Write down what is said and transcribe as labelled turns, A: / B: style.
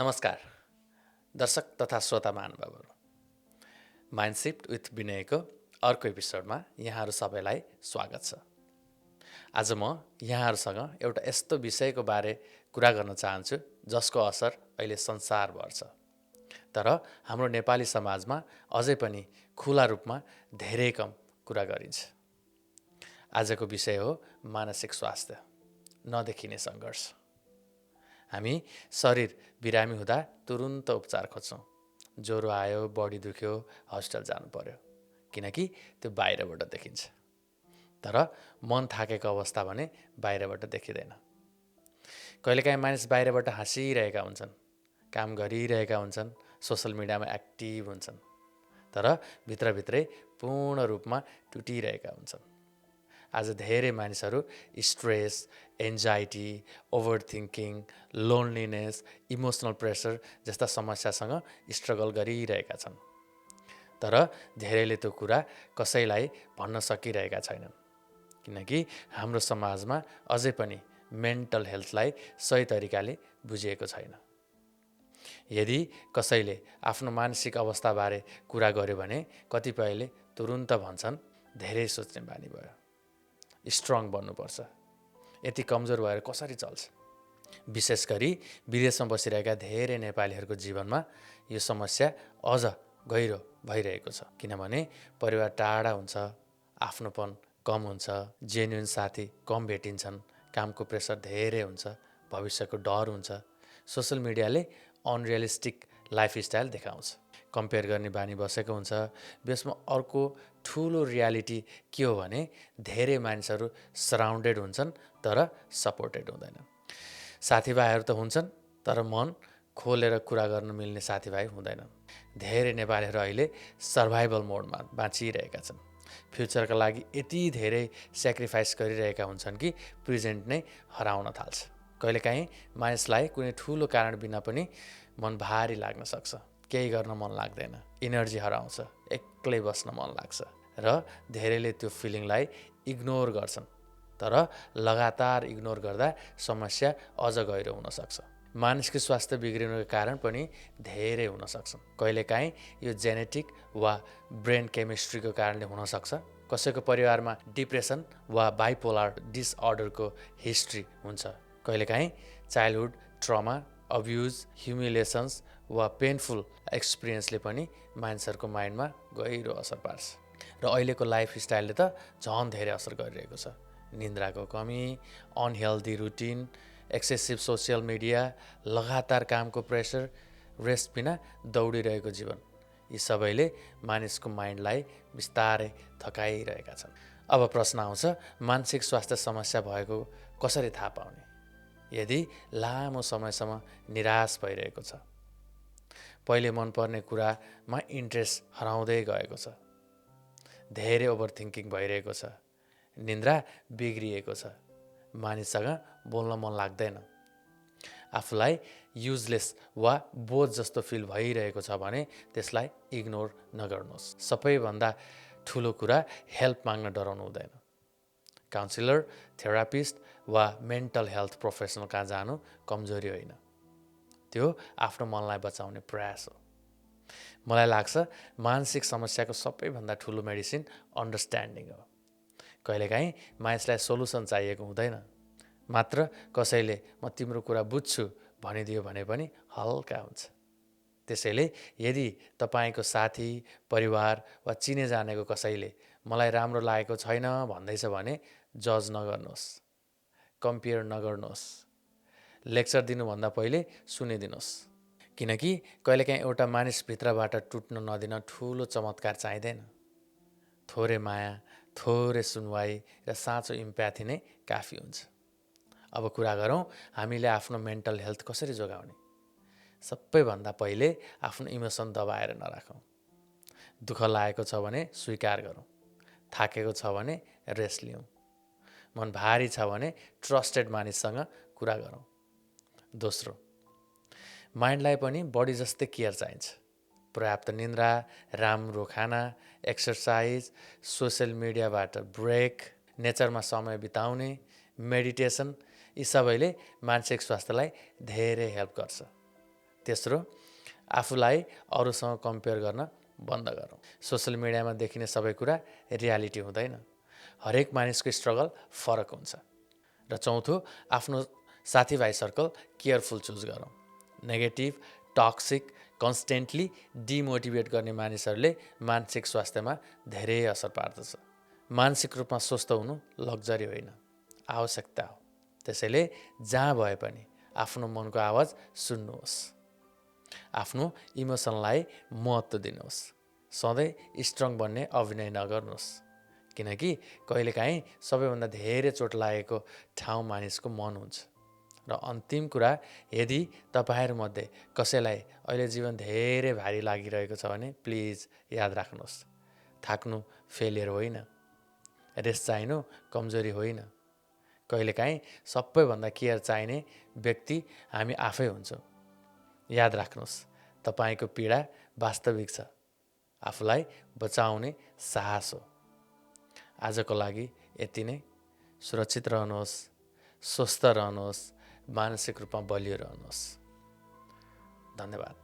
A: नमस्कार दर्शक तथा श्रोता महानुभावहरू, माइन्डसिफ्ट विथ विनयको अर्को एपिसोडमा यहाँहरू सबैलाई स्वागत छ। आज म यहाँहरूसँग एउटा यस्तो विषयको बारे कुरा गर्न चाहन्छु जसको असर अहिले संसारभर छ, तर हाम्रो नेपाली समाजमा अझै पनि खुला रूपमा धेरै कम कुरा गरिन्छ। आजको विषय हो मानसिक स्वास्थ्य, नदेखिने सङ्घर्ष। हामी शरीर बिरामी हुँदा तुरुन्त उपचार खोज्छौँ। ज्वरो आयो, बडी दुख्यो, हस्पिटल जानु पर्यो, किनकि त्यो बाहिरबाट देखिन्छ। तर मन थाकेको अवस्था भने बाहिरबाट देखिँदैन। कहिलेकाहीँ मानिस बाहिरबाट हाँसिरहेका हुन्छन्, काम गरिरहेका हुन्छन्, सोसल मिडियामा एक्टिभ हुन्छन्, तर भित्रभित्रै पूर्ण रूपमा टुटिरहेका हुन्छन्। आज धेरै मानिसहरू stress, anxiety, over thinking, loneliness, emotional pressure जस्ता समस्यासँग स्ट्रगल गरिरहेका छन्। तर धेरैले त्यो कुरा कसैलाई भन्न सकिरहेका छैनन्, किनकि हाम्रो समाजमा अझै पनि मेन्टल हेल्थलाई सही तरिकाले बुझिएको छैन। यदि कसैले आफ्नो मानसिक अवस्थाबारे कुरा गर्यो भने कतिपयले तुरुन्त भन्छन्, धेरै सोच्ने बानी भयो, स्ट्रङ बन्नुपर्छ, यति कमजोर भएर कसरी चल्छ। विशेष गरी विदेशमा बसिरहेका धेरै नेपालीहरूको जीवनमा यो समस्या अझ गहिरो भइरहेको छ, किनभने परिवार टाढा हुन्छ, आफ्नोपन कम हुन्छ, जेन्युन साथी कम भेटिन्छन्, कामको प्रेसर धेरै हुन्छ, भविष्यको डर हुन्छ, सोसल मिडियाले अनरियलिस्टिक लाइफस्टाइल देखाउँछ, कम्पेयर गर्ने बानी बसेको हुन्छ। यसमा अर्को ठुलो रियालिटी के हो भने धेरै मानिसहरू सराउन्डेड हुन्छन् तर सपोर्टेड हुँदैनन्। साथीभाइहरू त हुन्छन् तर मन खोलेर कुरा गर्न मिल्ने साथीभाइ हुँदैनन्। धेरै नेपालीहरू अहिले सर्भाइभल मोडमा बाँचिरहेका छन्। फ्युचरका लागि यति धेरै सेक्रिफाइस गरिरहेका हुन्छन् कि प्रेजेन्ट नै हराउन थाल्छ। कहिलेकाहीँ मानिसलाई कुनै ठुलो कारण बिना पनि मन भारी लाग्न सक्छ, केही गर्न मन लाग्दैन, इनर्जी हराउँछ, एक्लै बस्न मन लाग्छ र धेरैले त्यो फिलिङलाई इग्नोर गर्छन्। तर लगातार इग्नोर गर्दा समस्या अझ गहिरो हुन सक्छ। मानसिक स्वास्थ्य बिग्रिनुको कारण पनि धेरै हुन सक्छन्। कहिलेकाहीँ यो जेनेटिक वा ब्रेन केमिस्ट्रीको कारणले हुन सक्छ। कसैको परिवारमा डिप्रेसन वा बाइपोलर डिसअर्डरको हिस्ट्री हुन्छ। कहिलेकाहीँ चाइल्डहुड ट्रमा, अब्युज, ह्युमिलेसन्स वा पेनफुल एक्सपिरियन्सले पनि मानिसहरूको माइन्डमा गहिरो असर पार्छ। र अहिलेको लाइफस्टाइलले त झन् धेरै असर गरिरहेको छ। निन्द्राको कमी, unhealthy routine, excessive social media, लगातार कामको प्रेसर, रेस्ट बिना दौडिरहेको जीवन, यी सबैले मानिसको माइन्डलाई बिस्तारै थकाइरहेका छन्। अब प्रश्न आउँछ, मानसिक स्वास्थ्य समस्या भएको कसरी थाहा पाउने? यदि लामो समयसम्म निराश भइरहेको छ, पहिले मनपर्ने कुरामा इन्ट्रेस्ट हराउँदै गएको छ, धेरै ओभर थिङ्किङ भइरहेको छ, निन्द्रा बिग्रिएको छ, मानिससँग बोल्न मन लाग्दैन, आफूलाई युजलेस वा बोझ जस्तो फिल भइरहेको छ भने त्यसलाई इग्नोर नगर्नुहोस्। सबैभन्दा ठुलो कुरा हेल्प माग्न डराउनु हुँदैन। काउन्सिलर, थेरापिस्ट वा मेन्टल हेल्थ प्रोफेसनल कहाँ जानु कमजोरी होइन, त्यो आफ्नो मनलाई बचाउने प्रयास हो। मलाई लाग्छ मानसिक समस्याको सबैभन्दा ठुलो मेडिसिन अन्डरस्ट्यान्डिङ हो। कहिलेकाहीँ मानिसलाई सोलुसन चाहिएको हुँदैन, मात्र कसैले म तिम्रो कुरा बुझ्छु भनिदियो भने पनि हल्का हुन्छ। त्यसैले यदि तपाईँको साथी, परिवार वा चिने जानेको कसैले मलाई राम्रो लागेको छैन भन्दैछ भने जज नगर्नुहोस्, कम्पेयर नगर्नुहोस्, लेक्चर दिनुभन्दा पहिले सुनिदिनुहोस्। किनकि कहिलेकाहीँ एउटा मानिस भित्रबाट टुट्न नदिन ठुलो चमत्कार चाहिँदैन। थोरै माया, थोरै सुनवाई र साँचो इम्प्याथी नै काफी हुन्छ। अब कुरा गरौँ हामीले आफ्नो मेन्टल हेल्थ कसरी जोगाउने। सबैभन्दा पहिले आफ्नो इमोसन दबाएर नराखौँ। दुःख लागेको छ भने स्वीकार गरौँ, थाकेको छ भने रेस्ट लिउँ, मन भारी छ भने ट्रस्टेड मानिससँग कुरा गरौँ। दोस्रो, माइन्डलाई पनि बडी जस्तै केयर चाहिन्छ। पर्याप्त निन्द्रा, राम्रो खाना, एक्सर्साइज, सोसियल मिडियाबाट ब्रेक, नेचरमा समय बिताउने, मेडिटेसन, यी सबैले मानसिक स्वास्थ्यलाई धेरै हेल्प गर्छ। तेस्रो, आफूलाई अरूसँग कम्पेयर गर्न बन्द गरौँ। सोसल मिडियामा देखिने सबै कुरा रियालिटी हुँदैन। हरेक मानिसको स्ट्रगल फरक हुन्छ। र चौथो, आफ्नो साथीभाइ सर्कल केयरफुल चुज गरौँ। नेगेटिभ, टक्सिक, कन्स्टेन्टली डिमोटिभेट गर्ने मानिसहरूले मानसिक स्वास्थ्यमा धेरै असर पार्दछ। मानसिक रूपमा स्वस्थ हुनु लग्जरी होइन, आवश्यकता हो। त्यसैले जहाँ भए पनि आफ्नो मनको आवाज सुन्नुहोस्, आफ्नो इमोसनलाई महत्त्व दिनुहोस्, सधैँ स्ट्रङ बन्ने अभिनय नगर्नुहोस्। किनकि कहिलेकाहीँ सबैभन्दा धेरै चोट लागेको ठाउँ मानिसको मन हुन्छ। र अन्तिम कुरा, यदि तपाईँहरूमध्ये कसैलाई अहिले जीवन धेरै भारी लागिरहेको छ भने प्लिज याद राख्नुहोस्, थाक्नु फेलियर होइन, रेस्ट चाहिनु कमजोरी होइन। कहिलेकाहीँ सबैभन्दा केयर चाहिने व्यक्ति हामी आफै हुन्छौँ। याद राख्नुहोस्, तपाईँको पीडा वास्तविक छ, आफूलाई बचाउने साहस हो। आजको लागि यति नै। सुरक्षित रहनुहोस्, स्वस्थ रहनुहोस्, मानसिक रूपमा बलियो रहनुहोस्। धन्यवाद।